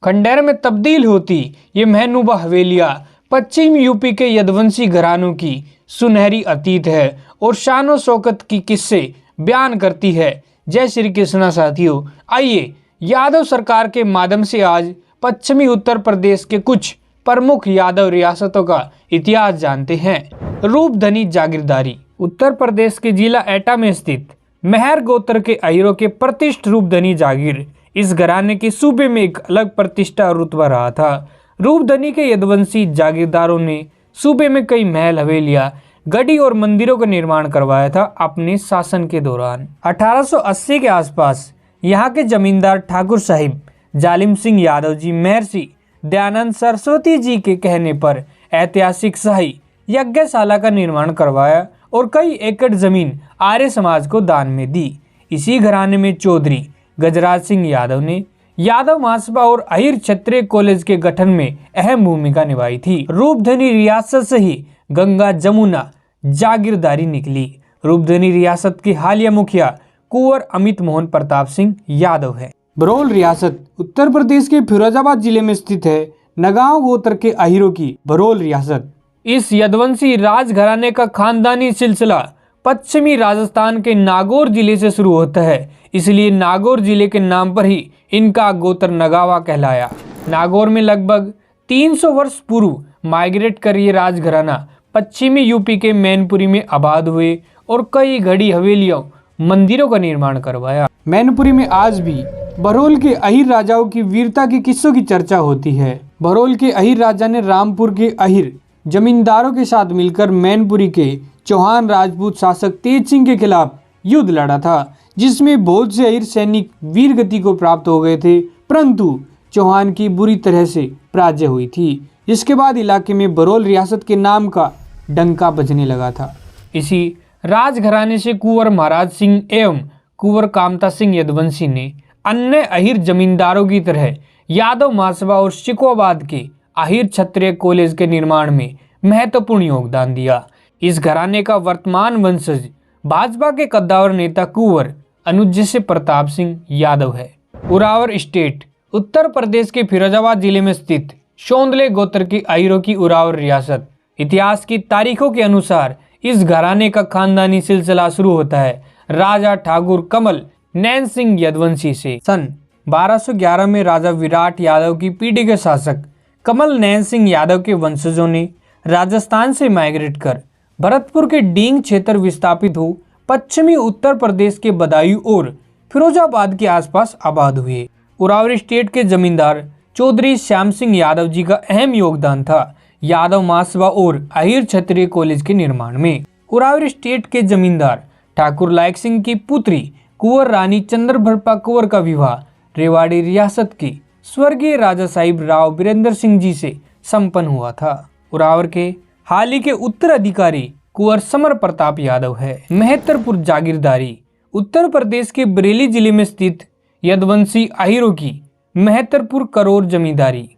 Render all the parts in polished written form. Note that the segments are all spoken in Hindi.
खंडेर में तब्दील होती ये महनुमा हवेलियां पश्चिम यूपी के यदुवंशी घरानों की सुनहरी अतीत है और शान शौकत की किस्से बयान करती है। जय श्री कृष्णा साथियों, आइए यादव सरकार के माध्यम से आज पश्चिमी उत्तर प्रदेश के कुछ प्रमुख यादव रियासतों का इतिहास जानते हैं। रूपधनी जागीरदारी। उत्तर प्रदेश के जिला एटा में स्थित मेहर गोत्र के अहीरों के प्रतिष्ठित रूपधनी जागीर इस घराने के सूबे में एक अलग प्रतिष्ठा और रुतबा रहा था। रूपधनी के यदुवंशी जागीरदारों ने सूबे में कई महल, हवेलियां, गढ़ी और मंदिरों का निर्माण करवाया था। अपने शासन के दौरान 1880 के आसपास यहाँ के जमींदार ठाकुर साहिब जालिम सिंह यादव जी महर्षि दयानंद सरस्वती जी के कहने पर ऐतिहासिक शाही यज्ञशाला का निर्माण करवाया और कई एकड़ जमीन आर्य समाज को दान में दी। इसी घराने में चौधरी गजराज सिंह यादव ने यादव महासभा और अहीर क्षत्रिय कॉलेज के गठन में अहम भूमिका निभाई थी। रूपधनी रियासत से ही गंगा जमुना जागीरदारी निकली। रूपधनी रियासत के हालिया मुखिया कुंवर अमित मोहन प्रताप सिंह यादव है। बरौल रियासत उत्तर प्रदेश के फिरोजाबाद जिले में स्थित है। नगांव गोत्र के अहीरों की बरौल रियासत। इस यदुवंशी राजघराने का खानदानी सिलसिला पश्चिमी राजस्थान के नागौर जिले से शुरू होता है, इसलिए नागौर जिले के नाम पर ही इनका गोत्र नगावा कहलाया। नागौर में लगभग 300 वर्ष पूर्व माइग्रेट कर ये राजघराना पश्चिमी यूपी के मैनपुरी में आबाद हुए और कई गढ़ी, हवेलियों, मंदिरों का निर्माण करवाया। मैनपुरी में आज भी बरौल के अहीर राजाओं की वीरता के किस्सों की चर्चा होती है। बरौल के अहीर राजा ने रामपुर के अहीर जमींदारों के साथ मिलकर मैनपुरी के चौहान राजपूत शासक तेज सिंह के खिलाफ युद्ध लड़ा था, जिसमें बहुत से अहीर सैनिक वीर गति को प्राप्त हो गए थे, परंतु चौहान की बुरी तरह से पराजय हुई थी। इसके बाद इलाके में बरौल रियासत के नाम का डंका बजने लगा था। इसी राजघराने से कुंवर महाराज सिंह एवं कुंवर कामता सिंह यदुवंशी ने अन्य अहीर जमींदारों की तरह यादव महासभा और शिकोहाबाद के अहीर क्षत्रिय कॉलेज के निर्माण में महत्वपूर्ण योगदान दिया। इस घराने का वर्तमान वंशज भाजपा के कद्दावर नेता कुंवर अनुज प्रताप सिंह यादव है। उरावर स्टेट उत्तर प्रदेश के फिरोजाबाद जिले में स्थित शोंदले गोत्र की अहीरों की उरावर रियासत। इतिहास की तारीखों के अनुसार इस घराने का खानदानी सिलसिला शुरू होता है राजा ठाकुर कमल नैन सिंह यदुवंशी से। सन 1211 में राजा विराट यादव की पीढ़ी के शासक कमल नैन सिंह यादव के वंशजों ने राजस्थान से माइग्रेट कर भरतपुर के डींग क्षेत्र विस्थापित हो पश्चिमी उत्तर प्रदेश के बदायूं और फिरोजाबाद के आसपास आबाद हुए। उरावर स्टेट के जमींदार चौधरी श्याम सिंह यादव जी का अहम योगदान था यादव महासभा और अहीर क्षत्रिय कॉलेज के निर्माण में। उरावर स्टेट के जमींदार ठाकुर लायक सिंह की पुत्री कुंवर रानी चंद्रभरपा कुंवर का विवाह रेवाड़ी रियासत के स्वर्गीय राजा साहिब राव वीरेंद्र सिंह जी से संपन्न हुआ था। उरावर के हाल ही के उत्तराधिकारी कुंवर समर प्रताप यादव है। मेहतरपुर जागीरदारी उत्तर प्रदेश के बरेली जिले में स्थित यदुवंशी अहीरों की मेहतरपुर करोर जमींदारी।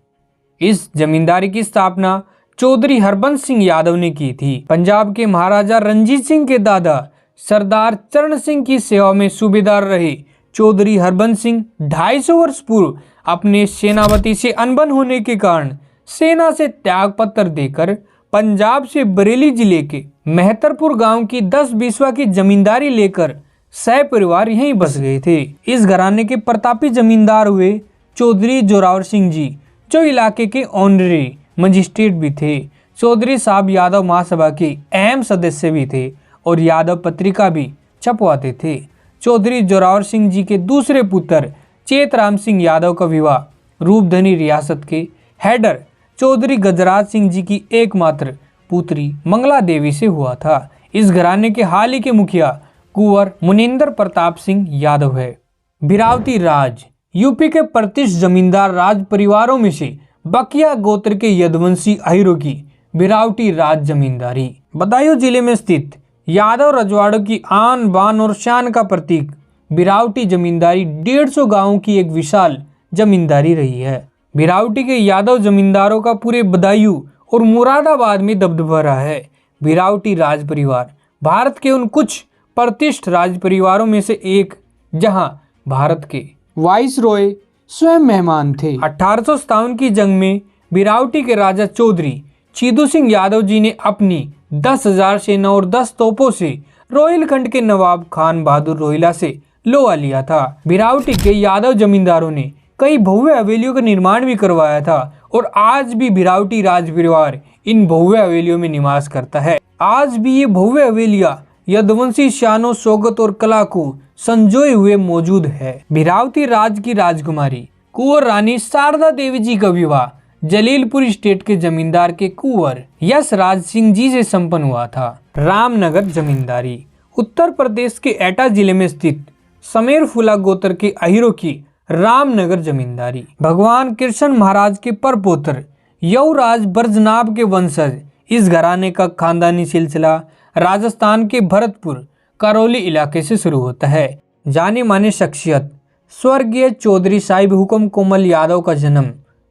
इस जमींदारी की स्थापना चौधरी हरबंस सिंह यादव ने की थी। पंजाब के महाराजा रणजीत सिंह के दादा सरदार चरण सिंह की सेवा में सूबेदार रहे चौधरी हरबंस सिंह 250 वर्ष पूर्व अपने सेनापति से अनबन होने के कारण सेना से त्याग पत्र देकर पंजाब से बरेली जिले के मेहतरपुर गांव की 10 बीसवा की जमींदारी लेकर सह परिवार यहीं बस गए थे। इस घराने के प्रतापी जमींदार हुए चौधरी जोरावर सिंह जी, जो इलाके के ऑनरेरी मजिस्ट्रेट भी थे। चौधरी साहब यादव महासभा के अहम सदस्य भी थे और यादव पत्रिका भी छपवाते थे। चौधरी जोरावर सिंह जी के दूसरे पुत्र चेतराम सिंह यादव का विवाह रूपधनी रियासत के हेडर चौधरी गजराज सिंह जी की एकमात्र पुत्री मंगला देवी से हुआ था। इस घराने के हाल ही के मुखिया कुंवर मुनिंदर प्रताप सिंह यादव है। बिरावती राज यूपी के प्रतिष्ठित जमींदार राज परिवारों में से बकिया गोत्र के यदुवंशी अहीरों की बिरावटी राज जमींदारी। बदायूं जिले में स्थित यादव रजवाड़ों की आन बान और शान का प्रतीक बिरावटी जमींदारी 150 गांवों की एक विशाल जमींदारी रही है। बिरावटी के यादव जमींदारों का पूरे बदायूं और मुरादाबाद में दबदबा रहा है। बिरावटी राज परिवार भारत के उन कुछ प्रतिष्ठित राज परिवारों में से एक जहां भारत के वाइस रॉय स्वयं मेहमान थे। 1857 की जंग में बिरावटी के राजा चौधरी चीदू सिंह यादव जी ने अपनी 10,000 सेना और 10 तोपों से रोहिलखंड के नवाब खान बहादुर रोहिला से लोहा लिया था। बिरावटी के यादव जमींदारों ने कई भव्य हवेलियों का निर्माण भी करवाया था और आज भी बिरावटी राज परिवार इन भव्य हवेलियों में निवास करता है। आज भी ये भव्य हवेलियां यदुवंशी शानो शौकत और कला को संजोए हुए मौजूद है। बिरावती राज की राजकुमारी कुंवर रानी शारदा देवी जी का विवाह जलीलपुर स्टेट के जमींदार के कुंवर यश राज सिंह जी से संपन्न हुआ था। रामनगर जमींदारी उत्तर प्रदेश के एटा जिले में स्थित समेर फुला गोत्र के अहिरों की रामनगर जमींदारी भगवान कृष्ण महाराज के परपोत्र यवराज ब्रजनाभ के वंशज इस घराने का खानदानी सिलसिला राजस्थान के भरतपुर करौली इलाके से शुरू होता है। जाने माने शख्सियत स्वर्गीय चौधरी साहिब हुक्म कोमल यादव का जन्म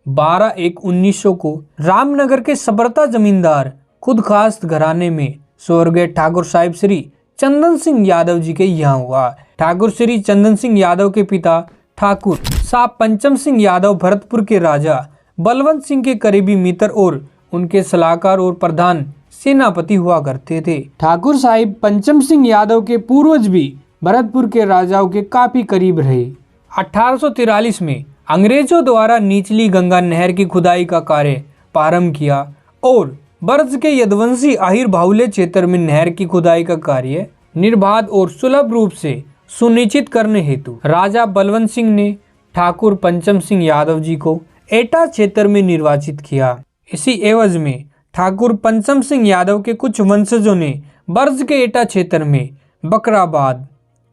12/1/1900 को रामनगर के सबरता जमींदार खुद खास घराने में स्वर्गीय ठाकुर साहिब श्री चंदन सिंह यादव जी के यहाँ हुआ। ठाकुर श्री चंदन सिंह यादव के पिता ठाकुर साहब पंचम सिंह यादव भरतपुर के राजा बलवंत सिंह के करीबी मित्र और उनके सलाहकार और प्रधान सेनापति हुआ करते थे। ठाकुर साहिब पंचम सिंह यादव के पूर्वज भी भरतपुर के राजाओं के काफी करीब रहे। 1843 में अंग्रेजों द्वारा निचली गंगा नहर की खुदाई का कार्य प्रारंभ किया और ब्रज के यदुवंशी आहिर बाहुल्य क्षेत्र में नहर की खुदाई का कार्य निर्बाध और सुलभ रूप से सुनिश्चित करने हेतु राजा बलवंत सिंह ने ठाकुर पंचम सिंह यादव जी को एटा क्षेत्र में निर्वाचित किया। इसी एवज में ठाकुर पंचम सिंह यादव के कुछ वंशजों ने ब्रज के एटा क्षेत्र में बकराबाद,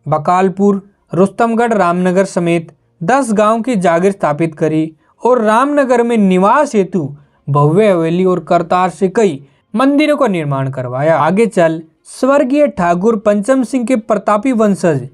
बकालपुर, रुस्तमगढ़, रामनगर समेत 10 गांव की जागीर स्थापित करी और रामनगर में निवास हेतु भव्य हवेली और करतार से कई मंदिरों का निर्माण करवाया। आगे चल स्वर्गीय ठाकुर पंचम सिंह के प्रतापी वंशज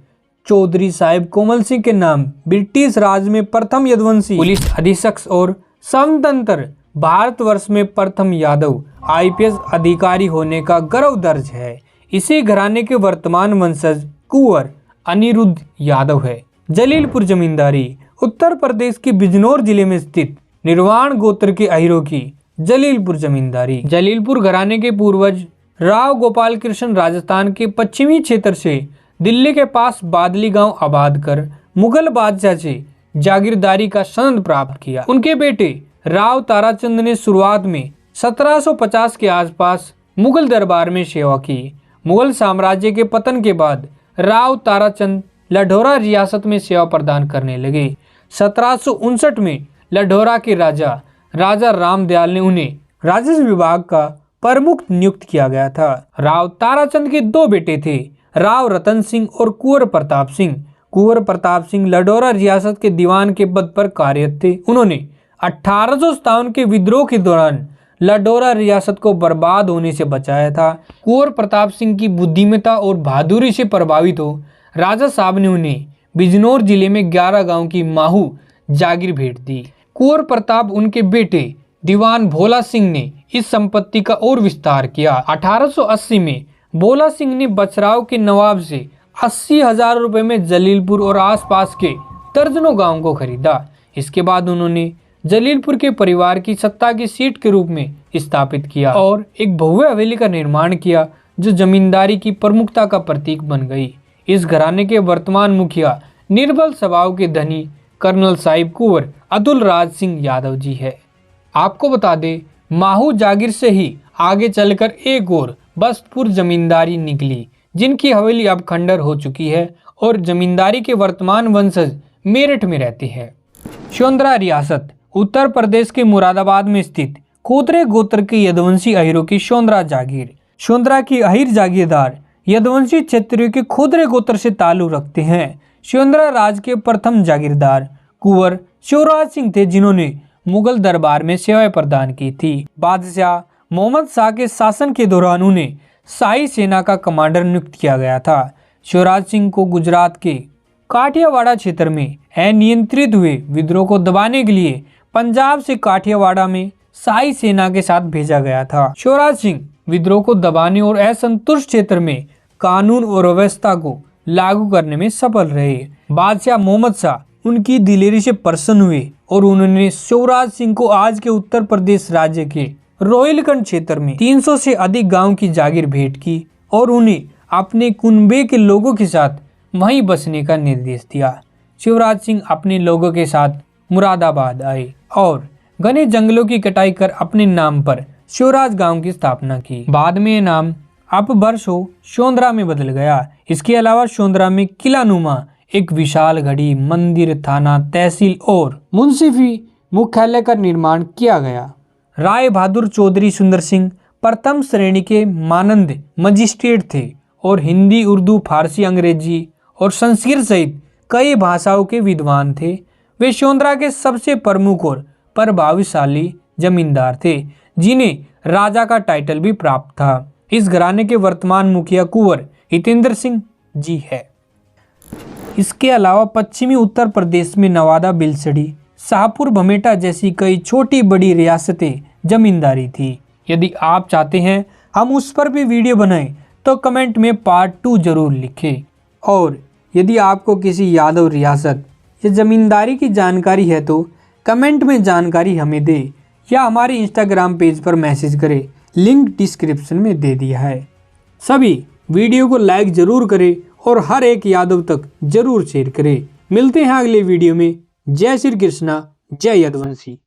चौधरी साहिब कोमल सिंह के नाम ब्रिटिश राज में प्रथम यदुवंशी पुलिस अधीक्षक और स्वतंत्र भारतवर्ष में प्रथम यादव IPS अधिकारी होने का गौरव दर्ज है। इसी घराने के वर्तमान वंशज कुंवर अनिरुद्ध यादव है। जलीलपुर जमींदारी उत्तर प्रदेश के बिजनौर जिले में स्थित निर्वाण गोत्र के अहिरों की जलीलपुर जमींदारी। जलीलपुर घराने के पूर्वज राव गोपाल कृष्ण राजस्थान के पश्चिमी क्षेत्र से दिल्ली के पास बादली गांव आबाद कर मुगल बादशाह से जागीरदारी का सनद प्राप्त किया। उनके बेटे राव ताराचंद ने शुरुआत में 1750 के आसपास मुगल दरबार में सेवा की। मुगल साम्राज्य के पतन के बाद राव ताराचंद लाहौर रियासत में सेवा प्रदान करने लगे। 1759 में लाहौर के राजा रामदयाल ने उन्हें राजस्व विभाग का प्रमुख नियुक्त किया गया था। राव ताराचंद के 2 बेटे थे, राव रतन सिंह और कुंवर प्रताप सिंह। कुंवर प्रताप सिंह लाहौर रियासत के दीवान के पद पर कार्यरत थे। उन्होंने 1857 के विद्रोह के दौरान लाहौर रियासत को बर्बाद होने से बचाया था। कुंवर प्रताप सिंह की बुद्धिमत्ता और बहादुरी से प्रभावित हो राजा साहब ने उन्हें बिजनौर जिले में 11 गांव की माहू जागीर भेंट दी। कुंवर प्रताप उनके बेटे दीवान भोला सिंह ने इस संपत्ति का और विस्तार किया। 1880 में भोला सिंह ने बचराव के नवाब से 80,000 रुपए में जलीलपुर और आसपास के दर्जनों गांवों को खरीदा। इसके बाद उन्होंने जलीलपुर के परिवार की सत्ता की सीट के रूप में स्थापित किया और एक भव्य हवेली का निर्माण किया जो जमींदारी की प्रमुखता का प्रतीक बन गई। इस घराने के वर्तमान मुखिया निर्बल स्वभाव के धनी कर्नल साहिब कुंवर अतुल राज सिंह यादव जी है। आपको बता दें, माहू जागीर से ही आगे चलकर एक और बस्तपुर जमींदारी निकली जिनकी हवेली अब खंडर हो चुकी है और जमींदारी के वर्तमान वंशज मेरठ में रहते हैं। शोंद्रा रियासत उत्तर प्रदेश के मुरादाबाद में स्थित खोदरे गोत्र के यदुवंशी अहिरों की शोंद्रा जागीर। शोंद्रा की अहिर जागीरदार यदुवंशी क्षेत्रीय के खोदरे गोत्र से ताल्लुक रखते हैं। शोंद्रा राज के प्रथम जागीरदार कुंवर शिवराज सिंह थे जिन्होंने मुगल दरबार में सेवाएं प्रदान की थी। बादशाह मोहम्मद शाह के शासन के दौरान उन्हें शाही सेना का कमांडर नियुक्त किया गया था। शिवराज सिंह को गुजरात के काठियावाड़ा क्षेत्र में अनियंत्रित हुए विद्रोह को दबाने के लिए पंजाब से काठियावाड़ा में शाही सेना के साथ भेजा गया था। शिवराज सिंह विद्रोह को दबाने और असंतुष्ट क्षेत्र में कानून और व्यवस्था को लागू करने में सफल रहे। बादशाह मोहम्मद शाह उनकी दिलेरी से प्रसन्न हुए और उन्होंने शिवराज सिंह को आज के उत्तर प्रदेश राज्य के रोहिलखंड क्षेत्र में 300 से अधिक गांव की जागीर भेंट की और उन्हें अपने कुनबे के लोगों के साथ वहीं बसने का निर्देश दिया। शिवराज सिंह अपने लोगों के साथ मुरादाबाद आए और घने जंगलों की कटाई कर अपने नाम पर शिवराज गांव की स्थापना की। बाद में ये नाम अपभ्रंश हो शोंद्रा में बदल गया। इसके अलावा शोंद्रा में किलानुमा एक विशाल घड़ी, मंदिर, थाना, तहसील और मुंसिफी मुख्यालय का निर्माण किया गया। राय बहादुर चौधरी सुंदर सिंह प्रथम श्रेणी के मानद मजिस्ट्रेट थे और हिंदी, उर्दू, फारसी, अंग्रेजी और संस्कृत सहित कई भाषाओं के विद्वान थे। वे शोंद्रा के सबसे प्रमुख और प्रभावशाली जमींदार थे जिन्हें राजा का टाइटल भी प्राप्त था। इस घराने के वर्तमान मुखिया कुंवर हितेंद्र सिंह जी है। इसके अलावा पश्चिमी उत्तर प्रदेश में नवादा, बिलसड़ी, शाहपुर, भमेटा जैसी कई छोटी बड़ी रियासतें जमींदारी थी। यदि आप चाहते हैं हम उस पर भी वीडियो बनाएं तो कमेंट में पार्ट 2 जरूर लिखें। और यदि आपको किसी यादव रियासत या जमींदारी की जानकारी है तो कमेंट में जानकारी हमें दें या हमारे इंस्टाग्राम पेज पर मैसेज करें, लिंक डिस्क्रिप्शन में दे दिया है। सभी वीडियो को लाइक जरूर करें और हर एक यादव तक जरूर शेयर करें। मिलते हैं अगले वीडियो में। जय श्री कृष्णा, जय यदुवंशी।